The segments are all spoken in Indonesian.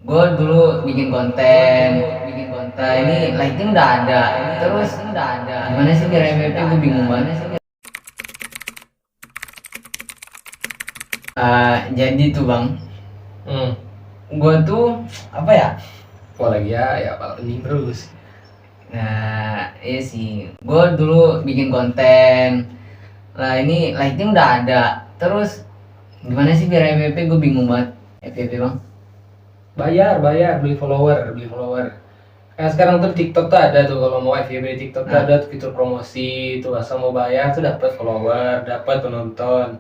Gue dulu bikin konten. Nah ini lighting udah ada. Terus gimana sih biar FYP? Gue bingung banget sih. Jadi tuh bang, gue tuh apa ya? Apalagi ya paling penting terus. Nah iya sih, gue dulu bikin konten. Nah ini lighting udah ada. Terus gimana sih biar FYP? Gue bingung banget. FYP bang. Bayar beli follower. Kayak sekarang tuh TikTok tuh ada tuh, kalau mau FYP di TikTok tuh ada tuh fitur promosi tuh, asal mau bayar tuh dapat follower, dapat penonton.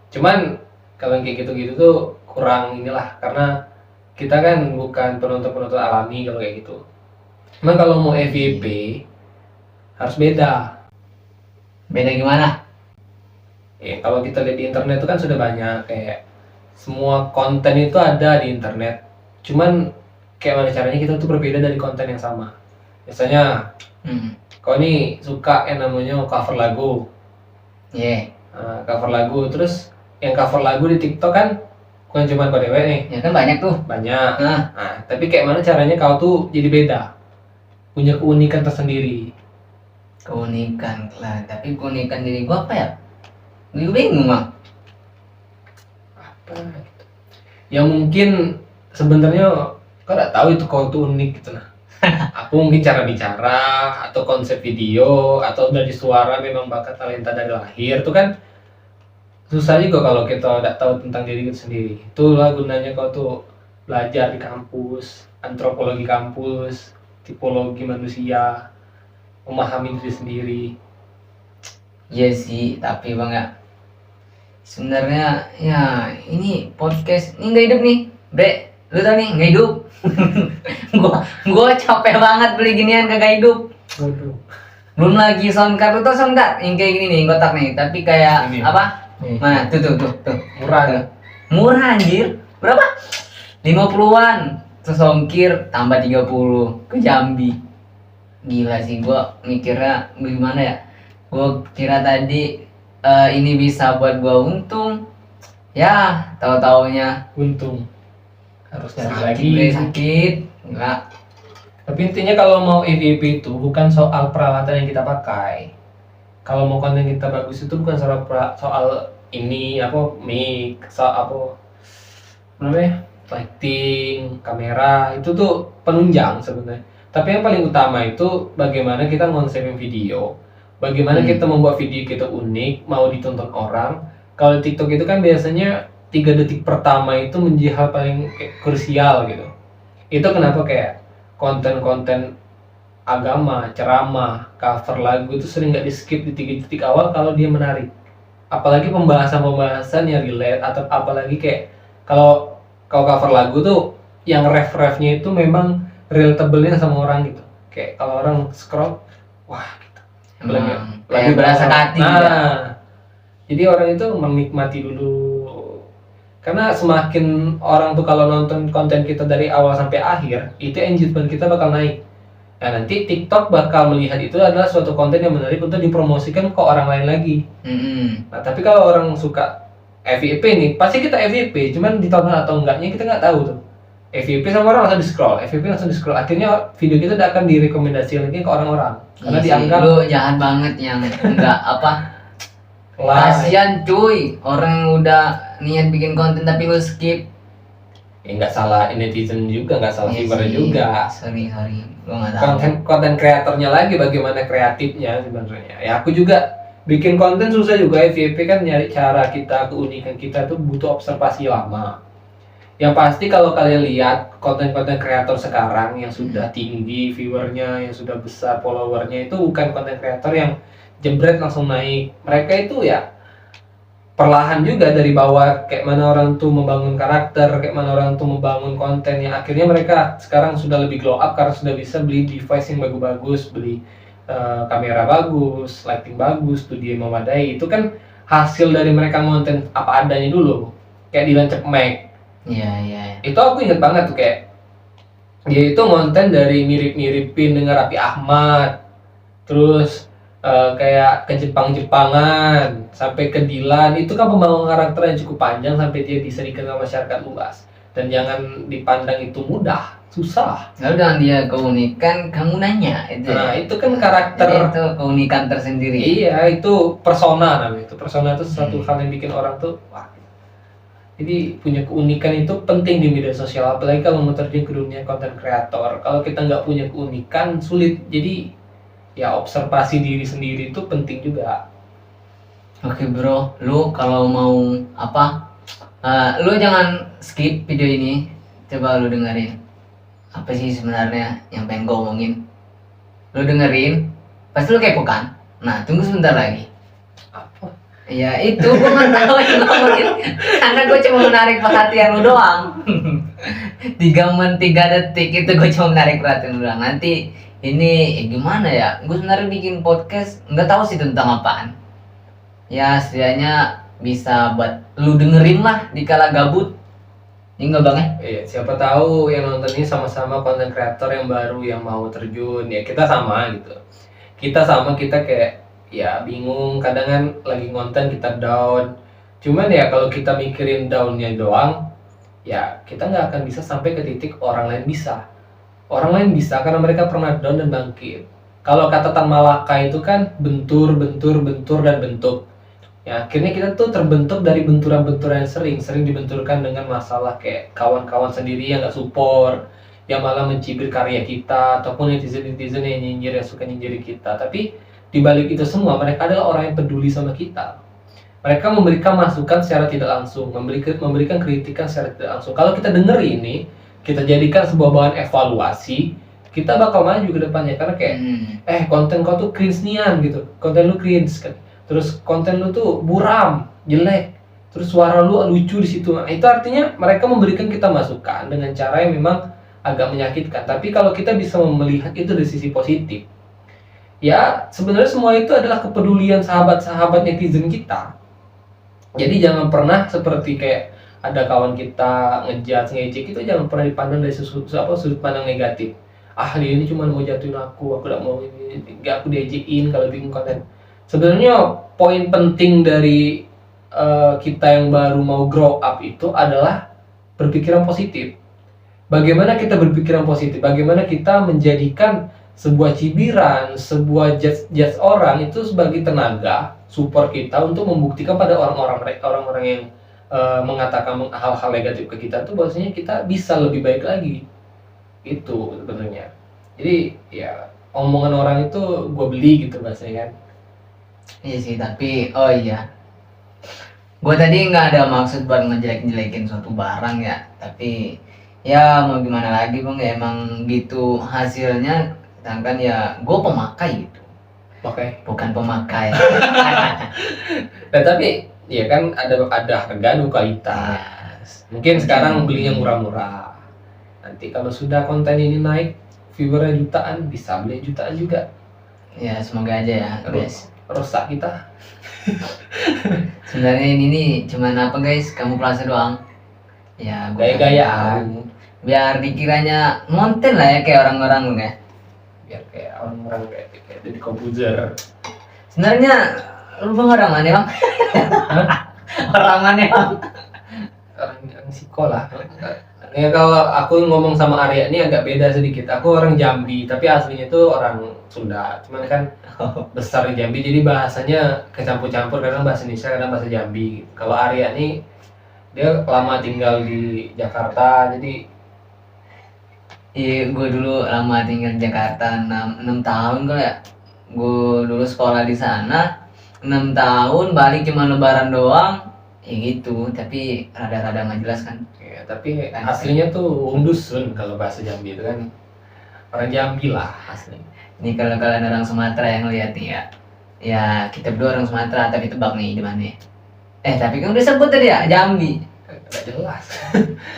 Cuman kalau yang kayak gitu-gitu tuh kurang inilah, karena kita kan bukan penonton alami kalau kayak gitu. Cuman kalau mau FYP harus beda. Beda gimana? Kalau kita lihat di internet itu kan sudah banyak, kayak semua konten itu ada di internet. Cuman kayak mana caranya kita tuh berbeda dari konten yang sama. Biasanya kau ini suka yang namanya cover lagu. Cover lagu, terus yang cover lagu di TikTok kan bukan cuma pada cewek nih. Ya kan banyak tuh. Banyak. Tapi kayak mana caranya kau tuh jadi beda, punya keunikan tersendiri. Keunikan lah, tapi keunikan diri gua apa ya? Gue bingung bang. Apa gitu? Yang mungkin sebenarnya kau nggak tahu itu kau tuh unik gitu nah. Aku mungkin cara bicara atau konsep video atau dari suara memang bakat talenta dari lahir tuh kan susah juga kalau kita nggak tahu tentang diri kita sendiri. Itulah gunanya kau tuh belajar di kampus, antropologi kampus, tipologi manusia, memahami diri sendiri. Iya sih, tapi bang ya, sebenarnya ya ini podcast ini nggak hidup nih, Bre. Lu tau nih nggak hidup. gua capek banget beli ginian kagak hidup. Waduh. Belum lagi soundcard, lu tau soundcard yang kayak gini nih, kotak nih, tapi kayak ini. apa? Mana? Tuh. Murah kan? Murah anjir. Berapa? 50-an. Terus ongkir tambah 30 ke Jambi. Gila sih, gua mikirnya gimana ya? Gua kira tadi ini bisa buat gua untung. Ya, tahu-taunya Untung. Harus cari lagi. sakit. Enggak. Tapi intinya kalau mau FYP itu bukan soal peralatan yang kita pakai. Kalau mau konten kita bagus itu bukan soal ini apa mic, soal apa namanya lighting, kamera, itu tuh penunjang sebenarnya. Tapi yang paling utama itu bagaimana kita ngonsepin video, bagaimana kita membuat video kita unik, mau ditonton orang. Kalau TikTok itu kan biasanya 3 detik pertama itu menjadi hal paling krusial gitu. Itu kenapa kayak konten-konten agama, ceramah, cover lagu itu sering nggak di skip di 3 detik awal kalau dia menarik. Apalagi pembahasan yang relate, atau apalagi kayak kalau cover lagu tuh yang ref-refnya itu memang relatable-nya sama orang gitu. Kayak kalau orang scroll, wah gitu. Kayak berasa hati. Jadi orang itu menikmati dulu. Karena semakin orang tuh kalau nonton konten kita dari awal sampai akhir, itu engagement kita bakal naik. Nah nanti TikTok bakal melihat itu adalah suatu konten yang menarik untuk dipromosikan ke orang lain lagi. Nah tapi kalau orang suka FYP nih, pasti kita FYP, cuman ditonton atau enggaknya kita nggak tahu tuh. FYP sama orang langsung di scroll, akhirnya video kita udah akan direkomendasi lagi ke orang-orang. Karena dianggap lu jahat banget yang enggak apa. Kasian cuy, orang udah niat bikin konten tapi lu skip. Nggak salah netizen juga, nggak salah viewer juga. Sorry, gua nggak tahu. Konten kreatornya lagi bagaimana kreatifnya sebenarnya. Ya aku juga bikin konten susah juga. FYP kan nyari cara kita, keunikan kita tuh butuh observasi lama. Yang pasti kalau kalian lihat konten-konten kreator sekarang yang sudah tinggi viewernya, yang sudah besar followernya, itu bukan konten kreator yang jebret langsung naik. Mereka itu ya perlahan juga dari bawah, kayak mana orang tuh membangun karakter, kayak mana orang tuh membangun konten yang akhirnya mereka sekarang sudah lebih glow up karena sudah bisa beli device yang bagus-bagus, beli kamera bagus, lighting bagus, studio yang memadai. Itu kan hasil dari mereka konten apa adanya dulu, kayak Dylan Cepmek. Iya. Itu aku inget banget tuh, kayak dia itu konten dari mirip-miripin dengan Raffi Ahmad, terus kayak ke Jepang-Jepangan sampai ke Dilan. Itu kan pembangunan karakter yang cukup panjang sampai dia bisa dikenal masyarakat luas. dan jangan dipandang itu mudah, susah. Lalu dengan dia keunikan, kamu nanya itu. Nah, itu kan karakter. Jadi itu keunikan tersendiri. Iya, itu persona namanya. Itu persona itu sesuatu hal yang bikin orang tuh wah. Jadi punya keunikan itu penting di media sosial, apalagi kalau mau terjun ke dunia konten kreator. Kalau kita nggak punya keunikan, sulit. Jadi ya observasi diri sendiri itu penting juga. Oke bro, lu kalau mau apa? Lu jangan skip video ini. Coba lu dengerin. Apa sih sebenarnya yang pengen gue omongin? Lu dengerin, pasti lu kepo kan? Nah, tunggu sebentar lagi. Apa? Ya itu gue nggak tahu yang ngomongin, karena gue cuma menarik perhatian lu doang. 3 detik itu gue cuma menarik perhatian lu doang. Nanti ini gimana ya? Gue sebenarnya bikin podcast nggak tahu sih tentang apaan. Ya setidaknya bisa buat lu dengerin lah di kala gabut. Ini enggak bang ya? Iya, siapa tahu yang nonton ini sama-sama konten kreator yang baru yang mau terjun. Ya kita sama gitu. Kita kayak ya bingung, kadang kan lagi ngonten kita down. Cuman ya kalau kita mikirin downnya doang, ya kita nggak akan bisa sampai ke titik orang lain bisa. Orang lain bisa karena mereka pernah down dan bangkit. Kalau kata Tan Malaka itu kan bentur, dan bentuk. Ya akhirnya kita tuh terbentuk dari benturan-benturan yang sering dibenturkan dengan masalah kayak kawan-kawan sendiri yang nggak support, yang malah mencibir karya kita, ataupun netizen-netizen yang nyinyir, yang suka nyinyirin kita. Tapi di balik itu semua, mereka adalah orang yang peduli sama kita. Mereka memberikan masukan secara tidak langsung, memberikan kritikan secara tidak langsung. Kalau kita dengar ini, kita jadikan sebuah bahan evaluasi, kita bakal maju ke depannya. Karena kayak, konten kau tuh cringe nian gitu, konten lu cringe kan. Terus konten lu tuh buram, jelek. Terus suara lu lucu di situ. Nah, itu artinya mereka memberikan kita masukan dengan cara yang memang agak menyakitkan. Tapi kalau kita bisa melihat itu dari sisi positif, ya sebenarnya semua itu adalah kepedulian sahabat-sahabat netizen kita. Jadi jangan pernah seperti kayak ada kawan kita ngejudge, ngejek, itu jangan pernah dipandang dari sudut pandang negatif. Ah dia ini cuma mau jatuhin aku gak mau ini, gak aku diejekin kalau bikin konten. Sebenarnya poin penting dari kita yang baru mau grow up itu adalah berpikiran positif. Bagaimana kita berpikiran positif? Bagaimana kita menjadikan sebuah cibiran, sebuah judge orang itu sebagai tenaga support kita untuk membuktikan pada orang-orang yang mengatakan hal-hal negatif ke kita tuh bahwasanya kita bisa lebih baik lagi. Itu sebenarnya. Jadi ya omongan orang itu gue beli gitu bahasanya kan. Iya sih, tapi oh iya, gue tadi nggak ada maksud buat ngejelek-jelekin suatu barang ya, tapi ya mau gimana lagi bang, ya emang gitu hasilnya. Sedangkan ya gue pemakai gitu, bukan pemakai. Nah tapi ya kan ada harga ada kualitas. Mungkin sekarang belinya murah-murah. Nanti kalau sudah konten ini naik, viewernya jutaan, bisa beli jutaan juga. Ya semoga aja ya guys. Rusak kita. Sebenarnya ini nih cuman apa guys, kamu pelasa doang. Ya gaya-gayaan. Biar dikiranya ngonten lah ya kayak orang-orang ya. Biar kayak orang-orang kayak Deddy Corbuzier. Sebenarnya lu bang orang mana bang? Orang mana bang? Orang sekolah. Ya kalau aku ngomong sama Arya ini agak beda sedikit. Aku orang Jambi, tapi aslinya itu orang Sunda. Cuman kan besar di Jambi, jadi bahasanya kecampur-campur, kadang bahasa Indonesia, kadang bahasa Jambi. Kalau Arya ini dia lama tinggal di Jakarta, jadi iya gue dulu lama tinggal di Jakarta 6 tahun kali ya. Gue dulu sekolah di sana 6 tahun, balik cuma lebaran doang. Ya gitu, tapi rada-rada nggak jelas kan. ya, tapi aslinya tuh wong dusun kalau bahasa Jambi itu kan. Orang Jambi lah asli. Ini kalau kalian orang Sumatera yang lihat nih ya. Ya kita berdua orang Sumatera, tapi tebak nih di mana. Tapi kan udah sebut tadi ya, Jambi. Gak jelas.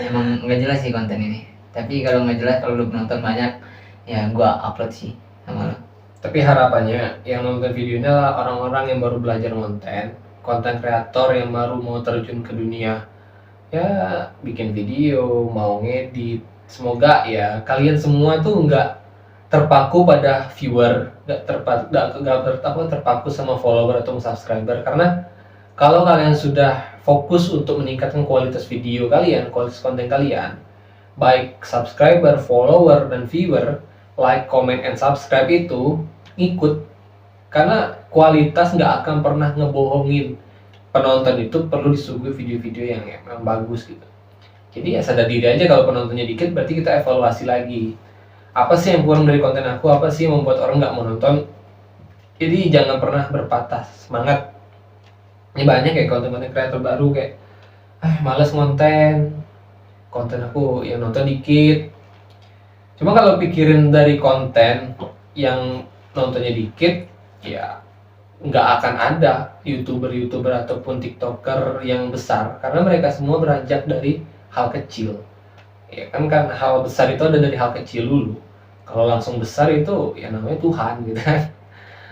Emang nggak jelas sih konten ini. Tapi kalau nggak jelas, kalau lu penonton banyak, ya gua upload sih sama lo. Tapi harapannya yang nonton videonya adalah orang-orang yang baru belajar konten kreator yang baru mau terjun ke dunia ya bikin video, mau ngedit. Semoga ya kalian semua tuh nggak terpaku pada viewer, nggak terpaku sama follower atau subscriber. Karena kalau kalian sudah fokus untuk meningkatkan kualitas video kalian, kualitas konten kalian, baik subscriber, follower, dan viewer, like, comment, and subscribe itu ikut. Karena kualitas nggak akan pernah ngebohongin. Penonton itu perlu disuguhi video-video yang memang bagus gitu. Jadi ya sadar diri aja kalau penontonnya dikit, berarti kita evaluasi lagi. Apa sih yang kurang dari konten aku? Apa sih yang membuat orang nggak mau nonton? Jadi jangan pernah berpatah semangat. Ini banyak kayak konten-konten kreator baru kayak, males konten aku yang nonton dikit. Cuma kalau pikirin dari konten yang nontonnya dikit, ya nggak akan ada youtuber ataupun tiktoker yang besar, karena mereka semua beranjak dari hal kecil. Ya kan hal besar itu ada dari hal kecil dulu. Kalau langsung besar itu ya namanya Tuhan gitu kan.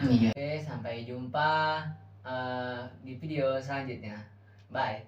Iya. Oke, sampai jumpa di video selanjutnya. Bye.